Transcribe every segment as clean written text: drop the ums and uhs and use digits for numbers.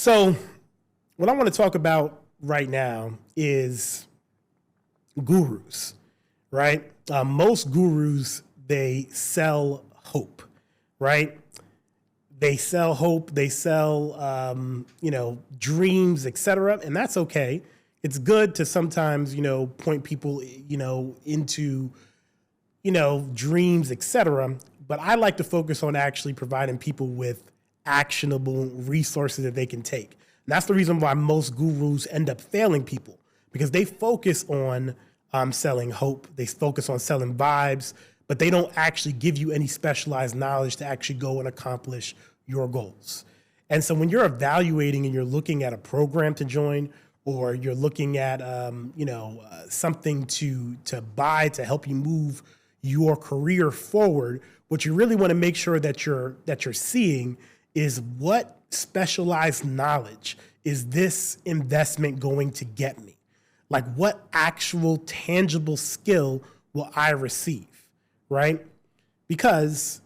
So what I want to talk about right now is gurus, right? Most gurus, they sell hope, right? They sell hope, they sell, dreams, etc. And that's okay. It's good to sometimes, point people, into, dreams, etc. But I like to focus on actually providing people with actionable resources that they can take. And that's the reason why most gurus end up failing people, because they focus on selling hope. They focus on selling vibes, but they don't actually give you any specialized knowledge to actually go and accomplish your goals. And so when you're evaluating and you're looking at a program to join, or you're looking at, something to buy to help you move your career forward, what you really want to make sure that you're seeing is what specialized knowledge is this investment going to get me? Like, what actual tangible skill will I receive, right? Because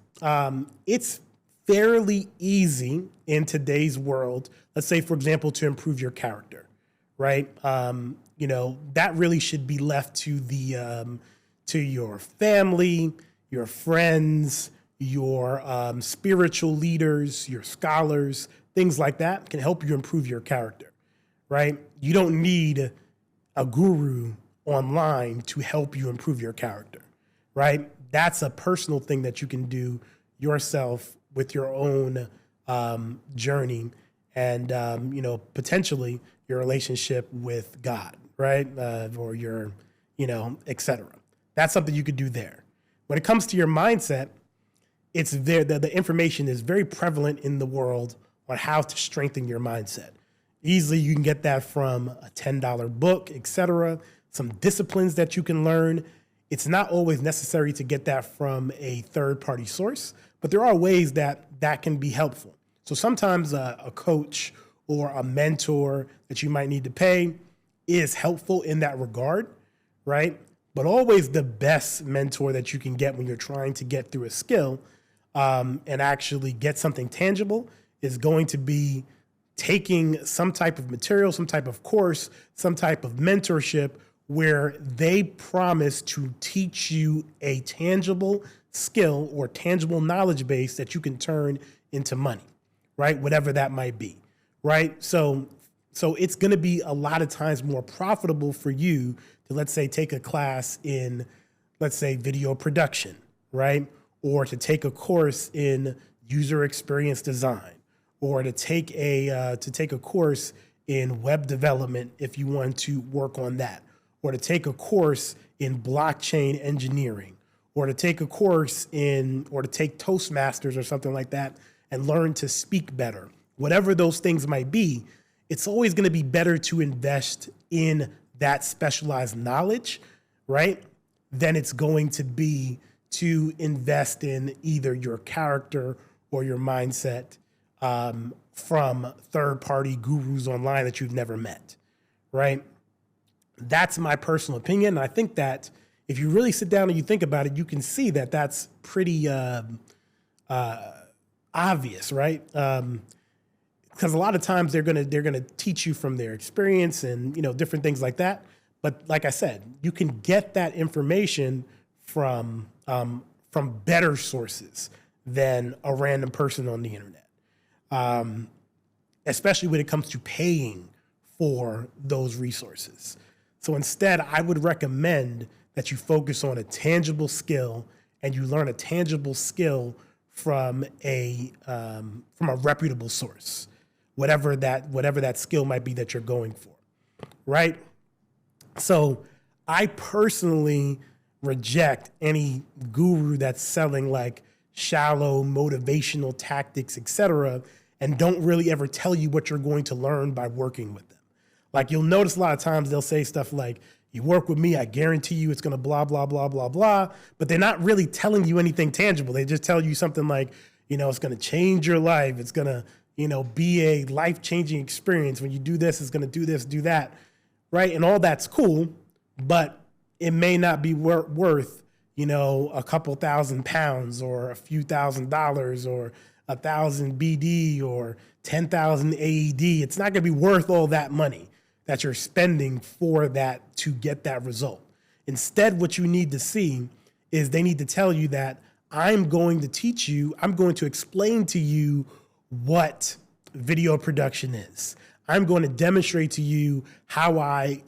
it's fairly easy in today's world, let's say, for example, to improve your character, right? That really should be left to to your family, your friends, your spiritual leaders, your scholars, things like that can help you improve your character, right? You don't need a guru online to help you improve your character, right? That's a personal thing that you can do yourself with your own journey and, potentially your relationship with God, right? Or your, et cetera. That's something you could do there. When it comes to your mindset, it's there. The information is very prevalent in the world on how to strengthen your mindset. Easily, you can get that from a $10 book, et cetera, some disciplines that you can learn. It's not always necessary to get that from a third-party source, but there are ways that can be helpful. So sometimes a coach or a mentor that you might need to pay is helpful in that regard, right? But always the best mentor that you can get when you're trying to get through a skill and actually get something tangible is going to be taking some type of material, some type of course, some type of mentorship where they promise to teach you a tangible skill or tangible knowledge base that you can turn into money, right? Whatever that might be, right? So it's going to be a lot of times more profitable for you to, let's say, take a class in, let's say, video production, right? Or to take a course in user experience design, or to take a course in web development if you want to work on that, or to take a course in blockchain engineering, or to take a course or to take Toastmasters or something like that and learn to speak better. Whatever those things might be, it's always going to be better to invest in that specialized knowledge, right? Than it's going to be to invest in either your character or your mindset from third-party gurus online that you've never met, right? That's my personal opinion. And I think that if you really sit down and you think about it, you can see that that's pretty obvious, right? Because a lot of times they're gonna teach you from their experience and different things like that. But like I said, you can get that information from better sources than a random person on the internet, especially when it comes to paying for those resources. So instead, I would recommend that you focus on a tangible skill and you learn a tangible skill from a reputable source, whatever that skill might be that you're going for, right? So I personally reject any guru that's selling like shallow motivational tactics, et cetera, and don't really ever tell you what you're going to learn by working with them. Like, you'll notice a lot of times they'll say stuff like, you work with me, I guarantee you it's going to blah, blah, blah, blah, blah. But they're not really telling you anything tangible. They just tell you something like, it's going to change your life. It's going to, be a life-changing experience. When you do this, it's going to do this, do that, right? And all that's cool, but it may not be worth, a couple £1,000 or a few $1,000 or 1,000 BD or 10,000 AED. It's not going to be worth all that money that you're spending for that to get that result. Instead, what you need to see is they need to tell you that I'm going to teach you, I'm going to explain to you what video production is. I'm going to demonstrate to you how I,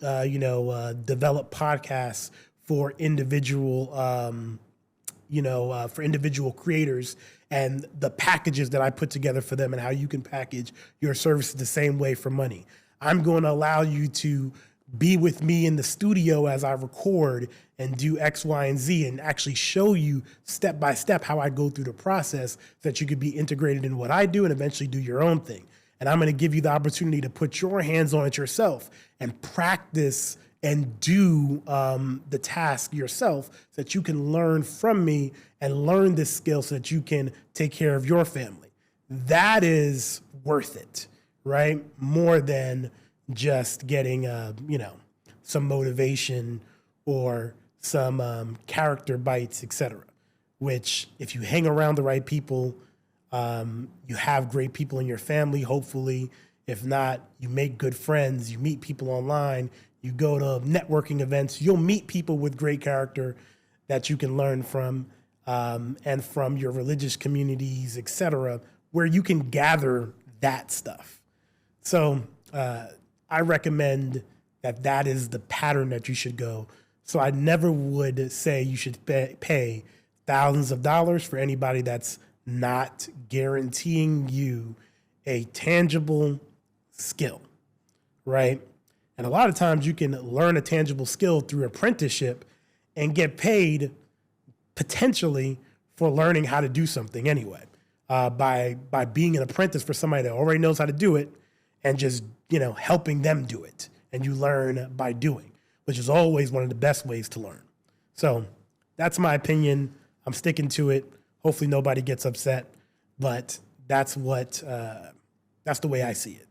develop podcasts for individual, for individual creators and the packages that I put together for them and how you can package your services the same way for money. I'm going to allow you to be with me in the studio as I record and do X, Y, and Z and actually show you step by step how I go through the process so that you could be integrated in what I do and eventually do your own thing. And I'm going to give you the opportunity to put your hands on it yourself and practice and do the task yourself so that you can learn from me and learn this skill so that you can take care of your family. That is worth it, right? More than just getting, some motivation or some character bites, etc. Which if you hang around the right people, you have great people in your family, hopefully. If not, you make good friends, you meet people online, you go to networking events, you'll meet people with great character that you can learn from, and from your religious communities, etc., where you can gather that stuff. So I recommend that is the pattern that you should go. So I never would say you should pay thousands of dollars for anybody that's not guaranteeing you a tangible skill, right? And a lot of times you can learn a tangible skill through apprenticeship and get paid potentially for learning how to do something anyway, by being an apprentice for somebody that already knows how to do it and just, helping them do it. And you learn by doing, which is always one of the best ways to learn. So that's my opinion. I'm sticking to it. Hopefully nobody gets upset, but that's the way I see it.